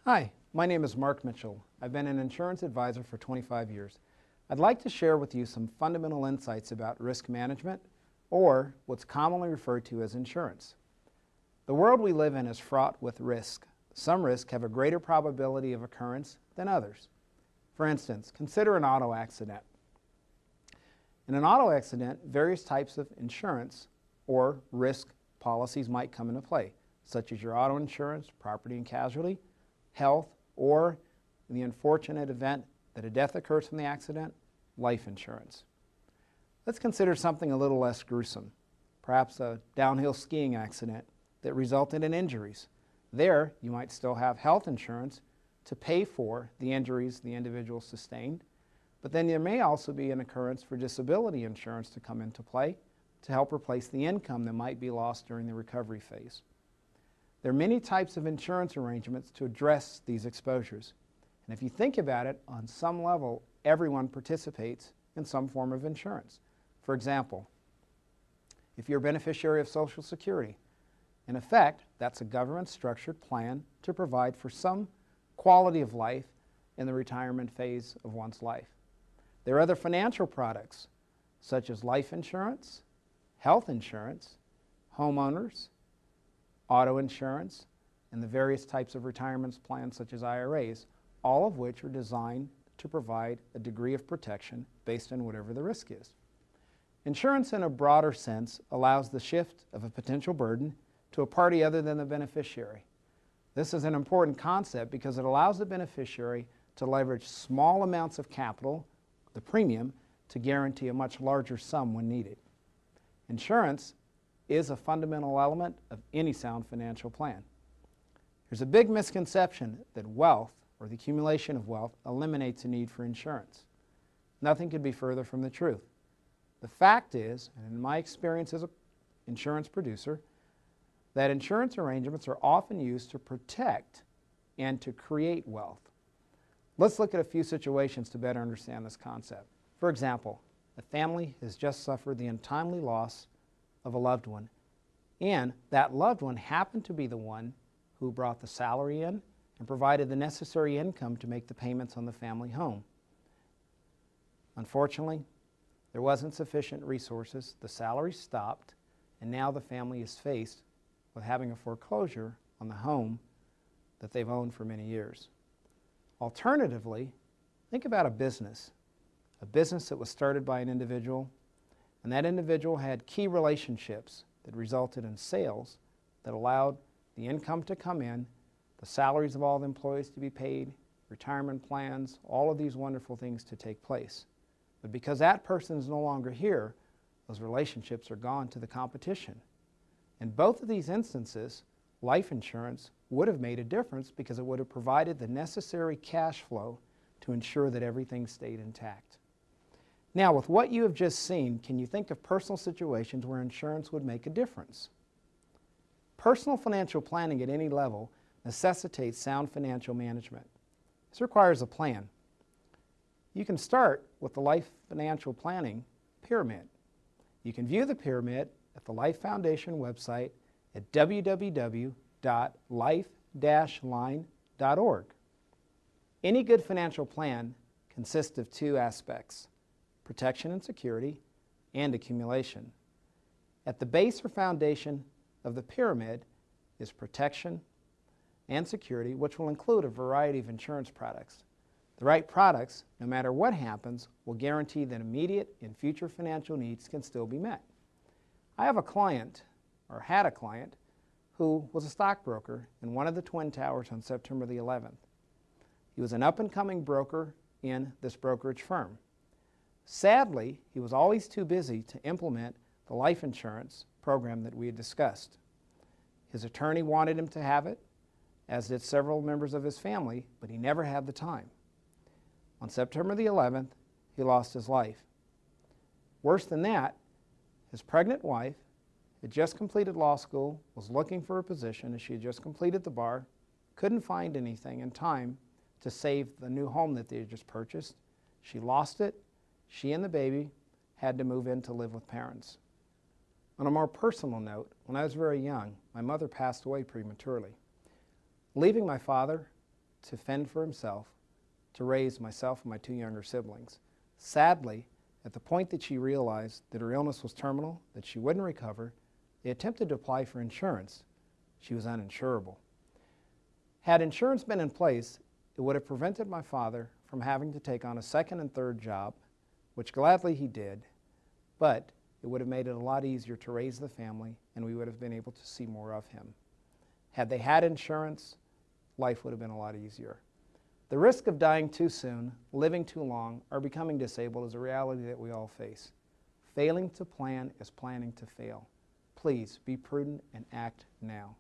Hi, my name is Mark Mitchell. I've been an insurance advisor for 25 years. I'd like to share with you some fundamental insights about risk management, or what's commonly referred to as insurance. The world we live in is fraught with risk. Some risks have a greater probability of occurrence than others. For instance, consider an auto accident. In an auto accident, various types of insurance or risk policies might come into play, such as your auto insurance, property and casualty, health, or in the unfortunate event that a death occurs from the accident, life insurance. Let's consider something a little less gruesome, perhaps a downhill skiing accident that resulted in injuries. There, you might still have health insurance to pay for the injuries the individual sustained, but then there may also be an occurrence for disability insurance to come into play to help replace the income that might be lost during the recovery phase. There are many types of insurance arrangements to address these exposures. And if you think about it, on some level, everyone participates in some form of insurance. For example, if you're a beneficiary of Social Security, in effect, that's a government-structured plan to provide for some quality of life in the retirement phase of one's life. There are other financial products, such as life insurance, health insurance, homeowners, auto insurance, and the various types of retirement plans such as IRAs, all of which are designed to provide a degree of protection based on whatever the risk is. Insurance in a broader sense allows the shift of a potential burden to a party other than the beneficiary. This is an important concept because it allows the beneficiary to leverage small amounts of capital, the premium, to guarantee a much larger sum when needed. Insurance is a fundamental element of any sound financial plan. There's a big misconception that wealth, or the accumulation of wealth, eliminates a need for insurance. Nothing could be further from the truth. The fact is, and in my experience as an insurance producer, that insurance arrangements are often used to protect and to create wealth. Let's look at a few situations to better understand this concept. For example, a family has just suffered the untimely loss of a loved one, and that loved one happened to be the one who brought the salary in and provided the necessary income to make the payments on the family home. Unfortunately, there wasn't sufficient resources, the salary stopped, and now the family is faced with having a foreclosure on the home that they've owned for many years. Alternatively, think about a business that was started by an individual, and that individual had key relationships that resulted in sales that allowed the income to come in, the salaries of all the employees to be paid, retirement plans, all of these wonderful things to take place. But because that person is no longer here, those relationships are gone to the competition. In both of these instances, life insurance would have made a difference because it would have provided the necessary cash flow to ensure that everything stayed intact. Now, with what you have just seen, can you think of personal situations where insurance would make a difference? Personal financial planning at any level necessitates sound financial management. This requires a plan. You can start with the Life Financial Planning Pyramid. You can view the pyramid at the Life Foundation website at www.life-line.org. Any good financial plan consists of two aspects: protection and security, and accumulation. At the base or foundation of the pyramid is protection and security, which will include a variety of insurance products. The right products, no matter what happens, will guarantee that immediate and future financial needs can still be met. I have a client, or had a client, who was a stockbroker in one of the Twin Towers on September the 11th. He was an up-and-coming broker in this brokerage firm. Sadly, he was always too busy to implement the life insurance program that we had discussed. His attorney wanted him to have it, as did several members of his family, but he never had the time. On September the 11th, he lost his life. Worse than that, his pregnant wife had just completed law school, was looking for a position as she had just completed the bar, couldn't find anything in time to save the new home that they had just purchased. She lost it. She and the baby had to move in to live with parents. On a more personal note, when I was very young, my mother passed away prematurely. Leaving my father to fend for himself, to raise myself and my two younger siblings. Sadly, at the point that she realized that her illness was terminal, that she wouldn't recover, they attempted to apply for insurance. She was uninsurable. Had insurance been in place, it would have prevented my father from having to take on a second and third job, which gladly he did, but it would have made it a lot easier to raise the family, and we would have been able to see more of him. Had they had insurance, life would have been a lot easier. The risk of dying too soon, living too long, or becoming disabled is a reality that we all face. Failing to plan is planning to fail. Please be prudent and act now.